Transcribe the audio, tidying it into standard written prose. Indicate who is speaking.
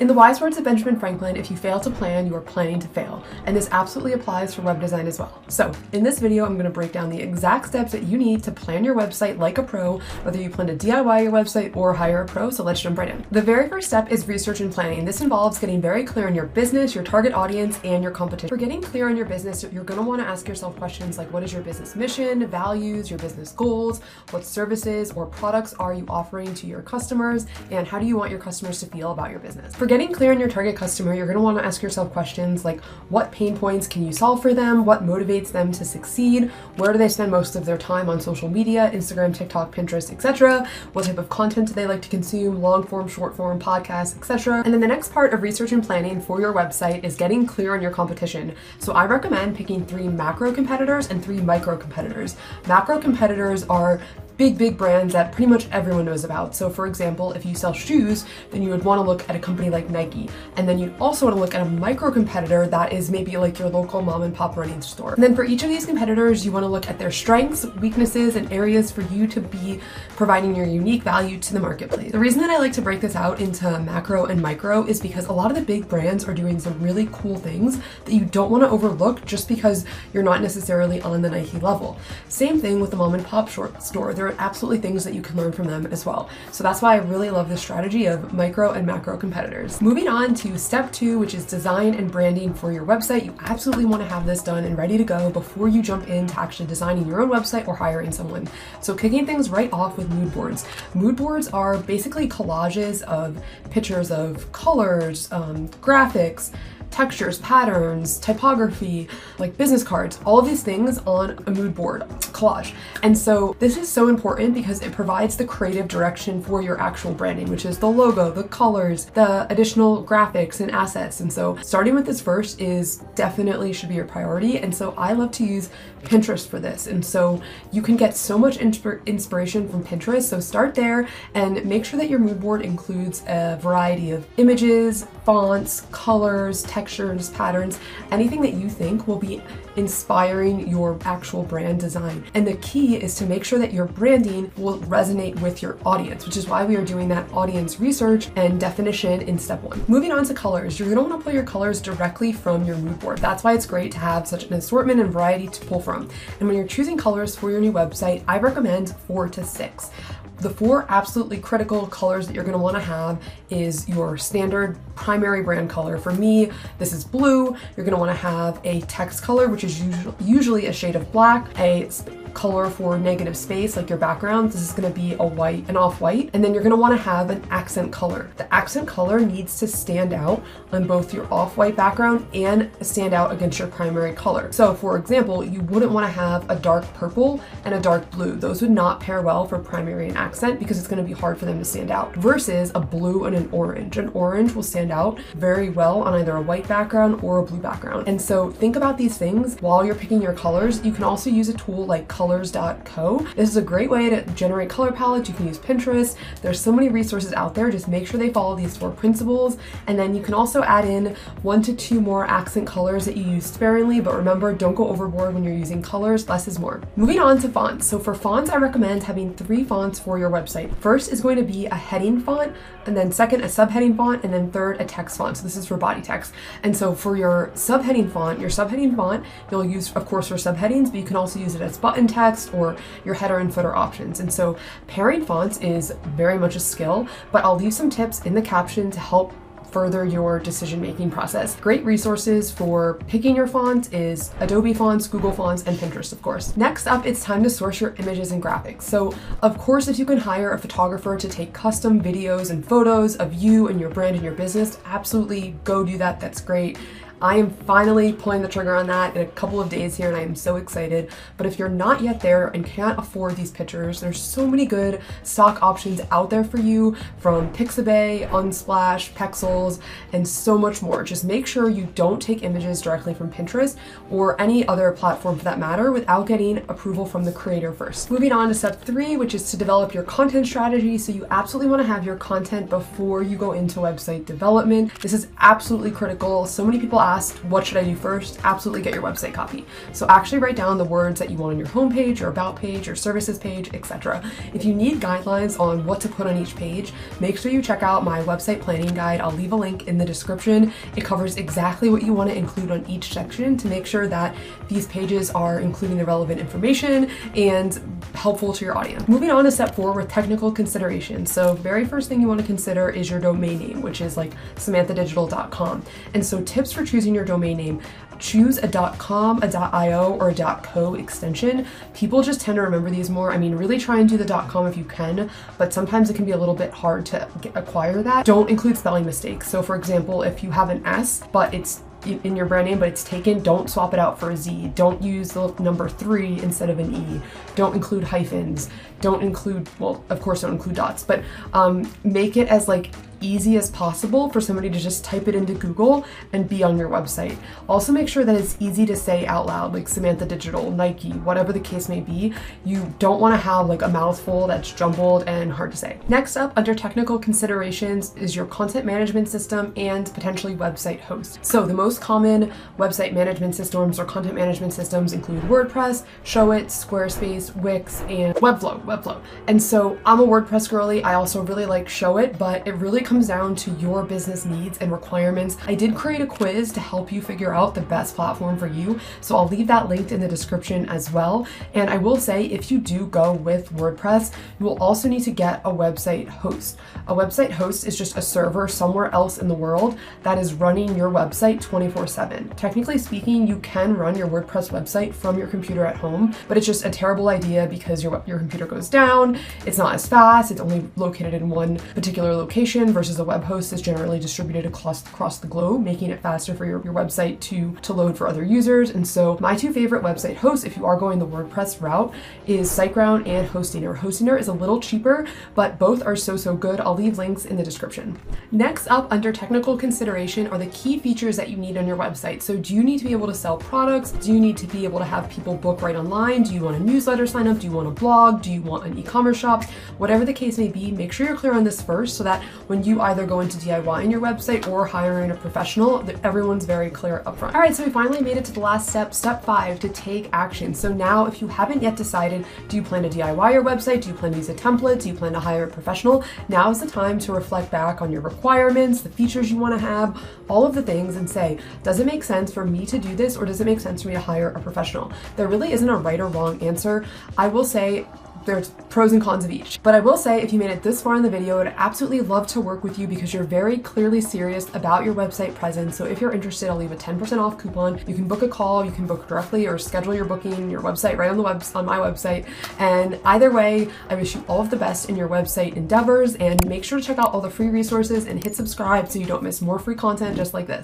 Speaker 1: In the wise words of Benjamin Franklin, if you fail to plan, you are planning to fail. And this absolutely applies for web design as well. So in this video, I'm going to break down the exact steps that you need to plan your website like a pro, whether you plan to DIY your website or hire a pro. So let's jump right in. The very first step is research and planning. This involves getting very clear on your business, your target audience, and your competition. For getting clear on your business, you're going to want to ask yourself questions like, what is your business mission, values, your business goals, what services or products are you offering to your customers, and how do you want your customers to feel about your business? For getting clear on your target customer, you're going to want to ask yourself questions like, what pain points can you solve for them? What motivates them to succeed? Where do they spend most of their time on social media, Instagram, TikTok, Pinterest, etc.? What type of content do they like to consume? Long form, short form, podcasts, etc. And then the next part of research and planning for your website is getting clear on your competition. So I recommend picking 3 macro competitors and 3 micro competitors. Macro competitors are big brands that pretty much everyone knows about. So for example, if you sell shoes, then you would want to look at a company like Nike. And then you'd also want to look at a micro competitor that is maybe like your local mom and pop running store. And then for each of these competitors, you want to look at their strengths, weaknesses, and areas for you to be providing your unique value to the marketplace. The reason that I like to break this out into macro and micro is because a lot of the big brands are doing some really cool things that you don't want to overlook just because you're not necessarily on the Nike level. Same thing with the mom and pop store. There are absolutely things that you can learn from them as well. So that's why I really love this strategy of micro and macro competitors. Moving on to step 2, which is design and branding for your website. You absolutely want to have this done and ready to go before you jump into actually designing your own website or hiring someone. So kicking things right off with mood boards. Mood boards are basically collages of pictures of colors, graphics, textures, patterns, typography, like business cards, all of these things on a mood board collage. And so this is so important because it provides the creative direction for your actual branding, which is the logo, the colors, the additional graphics and assets. And so starting with this first is definitely should be your priority. And so I love to use Pinterest for this. And so you can get so much inspiration from Pinterest. So start there and make sure that your mood board includes a variety of images, fonts, colors, textures, patterns, anything that you think will be inspiring your actual brand design. And the key is to make sure that your branding will resonate with your audience, which is why we are doing that audience research and definition in step 1. Moving on to colors, you're going to want to pull your colors directly from your mood board. That's why it's great to have such an assortment and variety to pull from. And when you're choosing colors for your new website, I recommend 4 to 6. The 4 absolutely critical colors that you're going to want to have is your standard primary brand color. For me, this is blue. You're going to want to have a text color, which is usually a shade of black, a color for negative space, like your background. This is going to be an off-white. And then you're going to want to have an accent color. The accent color needs to stand out on both your off-white background and stand out against your primary color. So for example, you wouldn't want to have a dark purple and a dark blue. Those would not pair well for primary and accent because it's going to be hard for them to stand out, versus a blue and an orange. An orange will stand out very well on either a white background or a blue background. And so think about these things while you're picking your colors. You can also use a tool like colors.co. This is a great way to generate color palettes. You can use Pinterest. There's so many resources out there. Just make sure they follow these 4 principles. And then you can also add in 1 to 2 more accent colors that you use sparingly, but remember, don't go overboard when you're using colors. Less is more. Moving on to fonts. So for fonts, I recommend having 3 fonts for your website. First is going to be a heading font, and then second, a subheading font, and then third, a text font. So this is for body text. And so for your subheading font, you'll use, of course, for subheadings, but you can also use it as button text or your header and footer options. And so pairing fonts is very much a skill, but I'll leave some tips in the caption to help further your decision-making process. Great resources for picking your fonts is Adobe Fonts, Google Fonts, and Pinterest, of course. Next up, it's time to source your images and graphics. So of course, if you can hire a photographer to take custom videos and photos of you and your brand and your business, absolutely go do that. That's great. I am finally pulling the trigger on that in a couple of days here, and I am so excited. But if you're not yet there and can't afford these pictures, there's so many good stock options out there for you from Pixabay, Unsplash, Pexels, and so much more. Just make sure you don't take images directly from Pinterest or any other platform for that matter without getting approval from the creator first. Moving on to step 3, which is to develop your content strategy. So you absolutely want to have your content before you go into website development. This is absolutely critical. So many people asked, what should I do first? Absolutely get your website copy. So actually write down the words that you want on your homepage, your about page, your services page, etc. If you need guidelines on what to put on each page, make sure you check out my website planning guide. I'll leave a link in the description. It covers exactly what you want to include on each section to make sure that these pages are including the relevant information and helpful to your audience. Moving on to step 4 with technical considerations. So very first thing you want to consider is your domain name, which is like samanthadigital.com. And so tips for choosing your domain name: choose a .com, a .io, or a .co extension. People just tend to remember these more. I mean, really try and do the .com if you can, but sometimes it can be a little bit hard to acquire that. Don't include spelling mistakes. So for example, if you have an S, but it's in your brand name, but it's taken, don't swap it out for a Z. Don't use the number 3 instead of an E. Don't include hyphens. Don't include, well, of course don't include dots, but make it as like easy as possible for somebody to just type it into Google and be on your website. Also make sure that it's easy to say out loud, like Samantha Digital, Nike, whatever the case may be. You don't want to have like a mouthful that's jumbled and hard to say. Next up, under technical considerations, is your content management system and potentially website host. So the most common website management systems or content management systems include WordPress, Showit, Squarespace, Wix, and Webflow. And so I'm a WordPress girly. I also really like Showit, but it really comes down to your business needs and requirements. I did create a quiz to help you figure out the best platform for you, so I'll leave that linked in the description as well. And I will say, if you do go with WordPress, you will also need to get a website host. A website host is just a server somewhere else in the world that is running your website 24/7. Technically speaking, you can run your WordPress website from your computer at home, but it's just a terrible idea because your computer goes down, it's not as fast, it's only located in one particular location versus a web host is generally distributed across the globe, making it faster for your website to load for other users. And so my two favorite website hosts, if you are going the WordPress route, is SiteGround and Hostinger. Hostinger is a little cheaper, but both are so good. I'll leave links in the description. Next up, under technical consideration, are the key features that you need on your website. So do you need to be able to sell products? Do you need to be able to have people book right online? Do you want a newsletter sign up? Do you want a blog? Do you want an e-commerce shop? Whatever the case may be, make sure you're clear on this first so that when you either go into DIY in your website or hiring a professional, that everyone's very clear upfront. All right, so we finally made it to the last step, step 5, to take action. So now, if you haven't yet decided, do you plan to DIY your website? Do you plan to use a template? Do you plan to hire a professional? Now is the time to reflect back on your requirements, the features you want to have, all of the things, and say, does it make sense for me to do this, or does it make sense for me to hire a professional? There really isn't a right or wrong answer. I will say there's pros and cons of each. But I will say, if you made it this far in the video, I'd absolutely love to work with you because you're very clearly serious about your website presence. So if you're interested, I'll leave a 10% off coupon. You can book a call, you can book directly, or schedule your booking, your website right on my website. And either way, I wish you all of the best in your website endeavors, and make sure to check out all the free resources and hit subscribe so you don't miss more free content just like this.